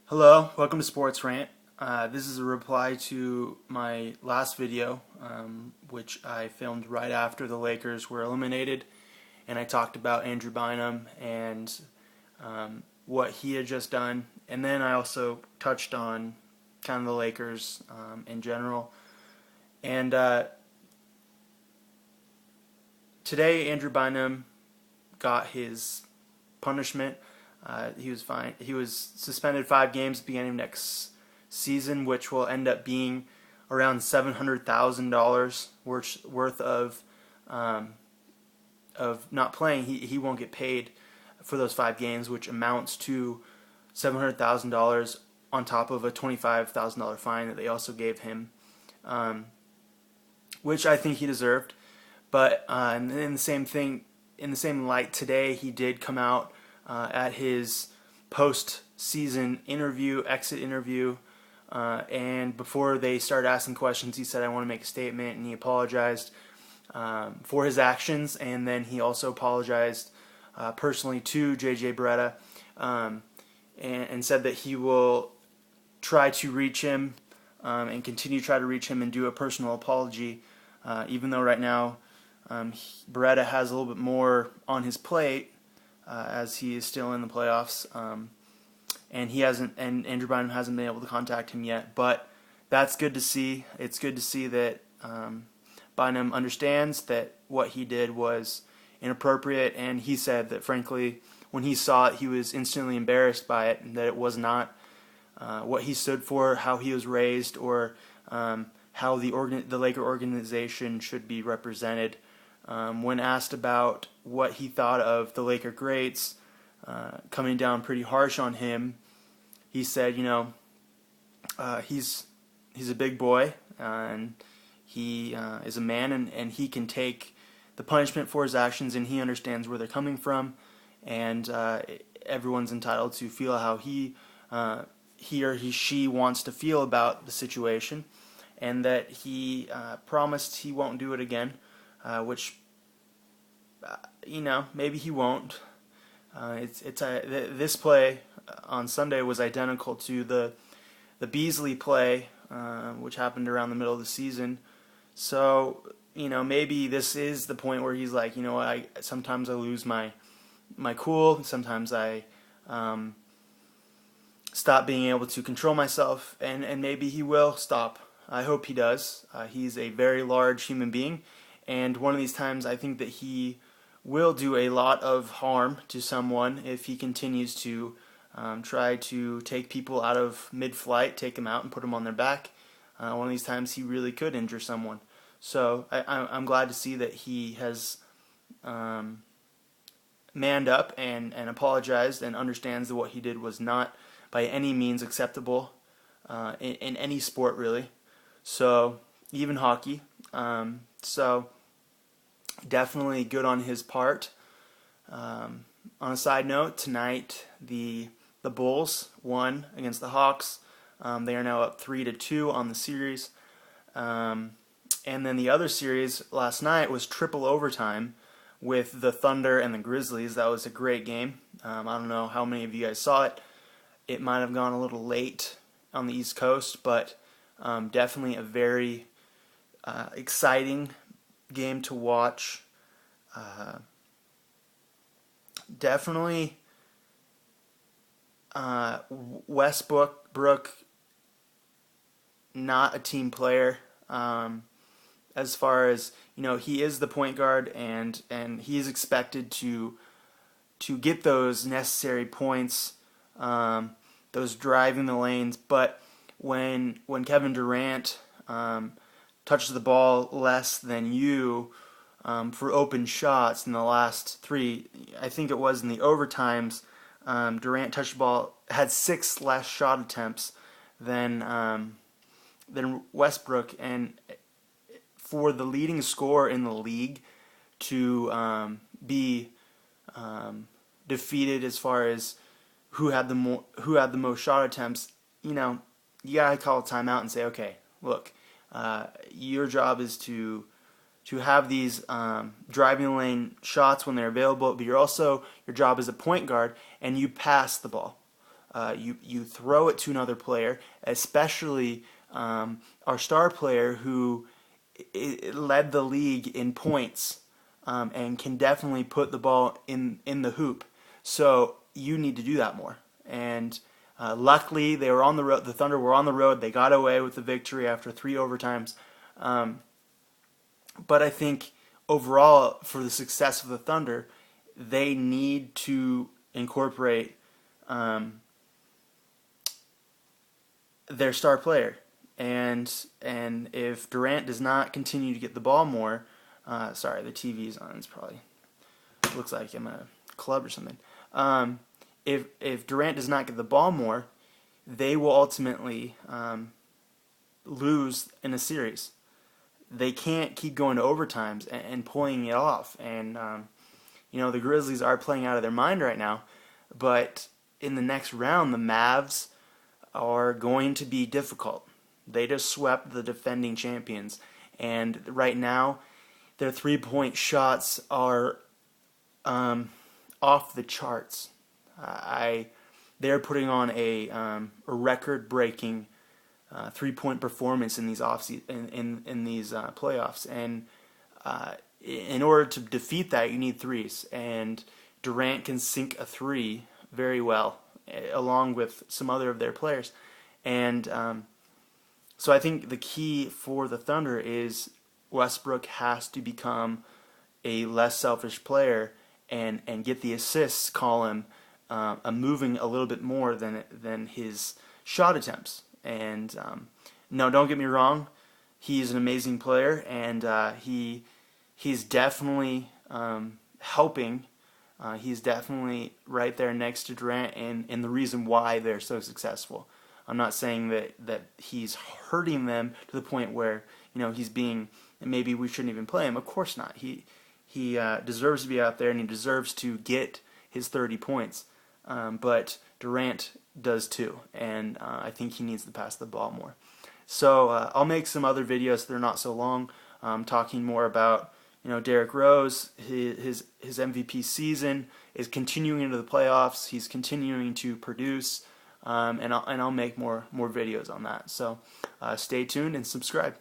Hello, welcome to Sports Rant. This is a reply to my last video, which I filmed right after the Lakers were eliminated, and I talked about Andrew Bynum and what he had just done, and then I also touched on kind of the Lakers in general. And today, Andrew Bynum got his punishment. He was fine. He was suspended 5 games at the beginning of next season, which will end up being around $700,000 worth of not playing. He won't get paid for those 5 games, which amounts to $700,000 on top of a $25,000 fine that they also gave him, which I think he deserved. But in the same light, today he did come out at his post-season exit interview, and before they started asking questions, he said, "I want to make a statement," and he apologized for his actions, and then he also apologized personally to J.J. Beretta, and said that he will try to reach him and continue to try to reach him and do a personal apology, even though right now Beretta has a little bit more on his plate, as he is still in the playoffs, and Andrew Bynum hasn't been able to contact him yet. But that's good to see. It's good to see that Bynum understands that what he did was inappropriate, and he said that frankly, when he saw it, he was instantly embarrassed by it, and that it was not what he stood for, how he was raised, or how the Laker organization should be represented. When asked about what he thought of the Laker greats coming down pretty harsh on him, he said, he's a big boy, and he is a man, and he can take the punishment for his actions, and he understands where they're coming from, and everyone's entitled to feel how she wants to feel about the situation, and that he promised he won't do it again. Which, maybe he won't. This play on Sunday was identical to the Beasley play, which happened around the middle of the season. So, maybe this is the point where he's like, sometimes I lose my cool. Sometimes I stop being able to control myself, and maybe he will stop. I hope he does. He's a very large human being. And one of these times, I think that he will do a lot of harm to someone if he continues to try to take people out of mid-flight, take them out and put them on their back. One of these times, he really could injure someone. So I'm glad to see that he has manned up and apologized and understands that what he did was not by any means acceptable in any sport, really. So even hockey. So definitely good on his part. On a side note, tonight the Bulls won against the Hawks. They are now up 3-2 on the series. And then the other series last night was triple overtime with the Thunder and the Grizzlies. That was a great game. I don't know how many of you guys saw it. It might have gone a little late on the East Coast, but definitely a very exciting game to watch. Definitely Westbrook, not a team player. As far as he is the point guard, and he is expected to get those necessary points, those driving the lanes. But when Kevin Durant touches the ball less than you for open shots in the last 3, I think it was in the overtimes, Durant touched the ball, had 6 less shot attempts than Westbrook, and for the leading scorer in the league to be defeated as far as who had the most shot attempts, you gotta call a timeout and say, okay, look, your job is to have these driving lane shots when they're available, but your job as a point guard, and you pass the ball. You throw it to another player, especially our star player who led the league in points and can definitely put the ball in the hoop. So you need to do that more. And luckily, they were on the road. The Thunder were on the road. They got away with the victory after 3 overtimes. But I think overall, for the success of the Thunder, they need to incorporate their star player. And if Durant does not continue to get the ball more, sorry, the TV's on. It's probably looks like I'm at a club or something. If Durant does not get the ball more, they will ultimately lose in a series. They can't keep going to overtimes and pulling it off. And the Grizzlies are playing out of their mind right now. But in the next round, the Mavs are going to be difficult. They just swept the defending champions, and right now their three-point shots are off the charts. They're putting on a record-breaking three-point performance in these in these playoffs, and in order to defeat that, you need threes, and Durant can sink a three very well, along with some other of their players, and so I think the key for the Thunder is Westbrook has to become a less selfish player and get the assists column moving a little bit more than his shot attempts. And no, don't get me wrong, he's an amazing player, and he's definitely helping. He's definitely right there next to Durant, and the reason why they're so successful. I'm not saying that he's hurting them to the point where he's being, maybe we shouldn't even play him. Of course not. He deserves to be out there, and he deserves to get his 30 points. But Durant does too, and I think he needs to pass the ball more. So I'll make some other videos that are not so long, talking more about Derrick Rose. His MVP season is continuing into the playoffs. He's continuing to produce. And I'll make more videos on that. So stay tuned and subscribe.